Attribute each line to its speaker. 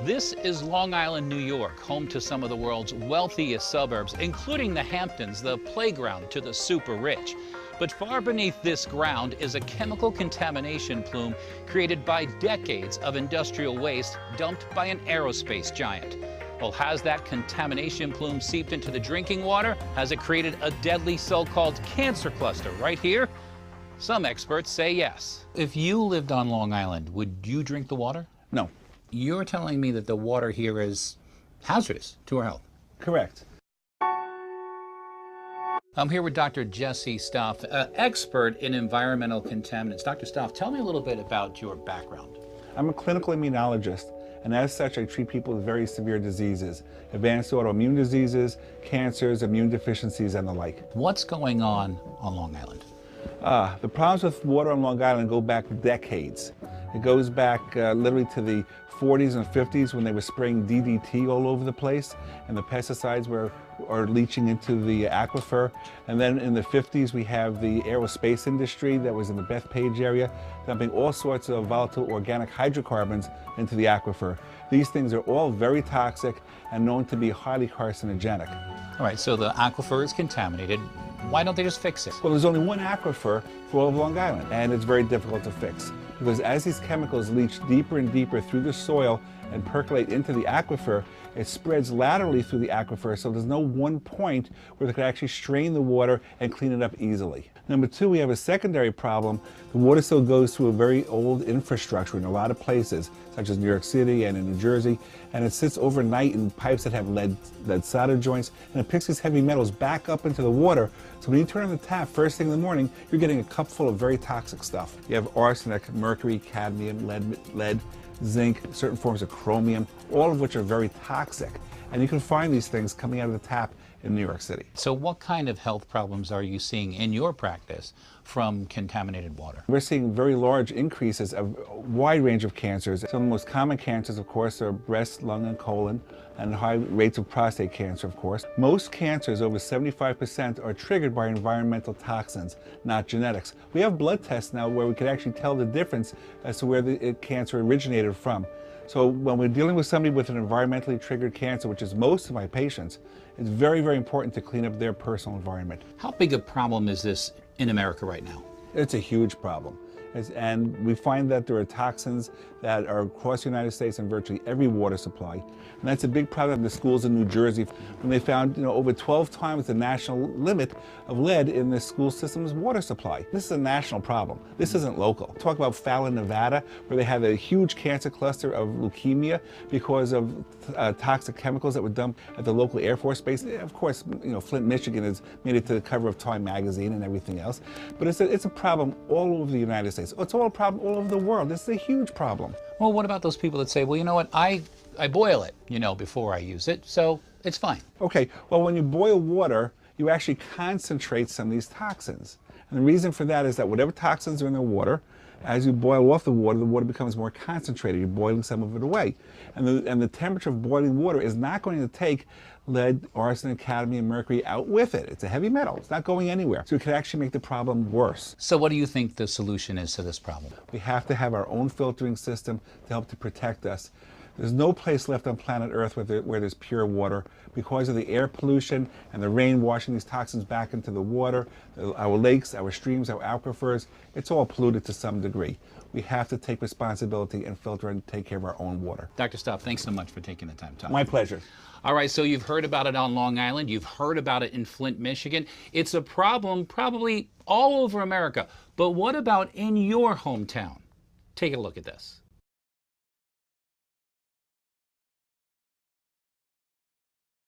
Speaker 1: This is Long Island, New York, home to some of the world's wealthiest suburbs, including the Hamptons, the playground to the super rich. But far beneath this ground is a chemical contamination plume created by decades of industrial waste dumped by an aerospace giant. Well, has that contamination plume seeped into the drinking water? Has it created a deadly so-called cancer cluster right here? Some experts say yes. If you lived on Long Island, would you drink the water?
Speaker 2: No.
Speaker 1: You're telling me that the water here is hazardous to our health.
Speaker 2: Correct.
Speaker 1: I'm here with Dr. Jesse Stoff, expert in environmental contaminants. Dr. Stoff, tell me a little bit about your background.
Speaker 2: I'm a clinical immunologist, and as such, I treat people with very severe diseases, advanced autoimmune diseases, cancers, immune deficiencies, and the like.
Speaker 1: What's going on Long Island?
Speaker 2: The problems with water on Long Island go back decades. It goes back literally to the 40s and 50s when they were spraying DDT all over the place, and the pesticides are leaching into the aquifer. And then in the 50s we have the aerospace industry that was in the Bethpage area, dumping all sorts of volatile organic hydrocarbons into the aquifer. These things are all very toxic and known to be highly carcinogenic.
Speaker 1: All right, so the aquifer is contaminated. Why don't they just fix it?
Speaker 2: Well, there's only one aquifer for all of Long Island, and it's very difficult to fix. Because as these chemicals leach deeper and deeper through the soil and percolate into the aquifer, it spreads laterally through the aquifer, so there's no one point where they could actually strain the water and clean it up easily. Number two, we have a secondary problem. The water still goes through a very old infrastructure in a lot of places, such as New York City and in New Jersey, and it sits overnight in pipes that have lead solder joints, and it picks these heavy metals back up into the water. So when you turn on the tap first thing in the morning, you're getting a cup full of very toxic stuff. You have arsenic, mercury, cadmium, lead, zinc, certain forms of chromium, all of which are very toxic. And you can find these things coming out of the tap in New York City.
Speaker 1: So what kind of health problems are you seeing in your practice from contaminated water?
Speaker 2: We're seeing very large increases of a wide range of cancers. Some of the most common cancers, of course, are breast, lung, and colon, and high rates of prostate cancer, of course. Most cancers, over 75%, are triggered by environmental toxins, not genetics. We have blood tests now where we can actually tell the difference as to where the cancer originated from. So when we're dealing with somebody with an environmentally triggered cancer, which is most of my patients, it's very, very important to clean up their personal environment.
Speaker 1: How big a problem is this in America right now?
Speaker 2: It's a huge problem. And we find that there are toxins that are across the United States in virtually every water supply. And that's a big problem in the schools in New Jersey when they found over 12 times the national limit of lead in the school system's water supply. This is a national problem. This isn't local. Talk about Fallon, Nevada, where they had a huge cancer cluster of leukemia because of toxic chemicals that were dumped at the local Air Force base. Of course, Flint, Michigan has made it to the cover of Time magazine and everything else. But it's a problem all over the United States. It's all a problem all over the world. This is a huge problem.
Speaker 1: Well, what about those people that say, well, you know what, I boil it, before I use it, so it's fine.
Speaker 2: Okay, well, when you boil water, you actually concentrate some of these toxins. And the reason for that is that whatever toxins are in the water, as you boil off the water becomes more concentrated. You're boiling some of it away. And the temperature of boiling water is not going to take lead, arsenic, cadmium, mercury out with it. It's a heavy metal. It's not going anywhere. So it could actually make the problem worse.
Speaker 1: So what do you think the solution is to this problem?
Speaker 2: We have to have our own filtering system to help to protect us. There's no place left on planet Earth where there's pure water because of the air pollution and the rain washing these toxins back into the water, our lakes, our streams, our aquifers. It's all polluted to some degree. We have to take responsibility and filter and take care of our own water.
Speaker 1: Dr. Stoff, thanks so much for taking the time to talk.
Speaker 2: My pleasure.
Speaker 1: All right, so you've heard about it on Long Island. You've heard about it in Flint, Michigan. It's a problem probably all over America. But what about in your hometown? Take a look at this.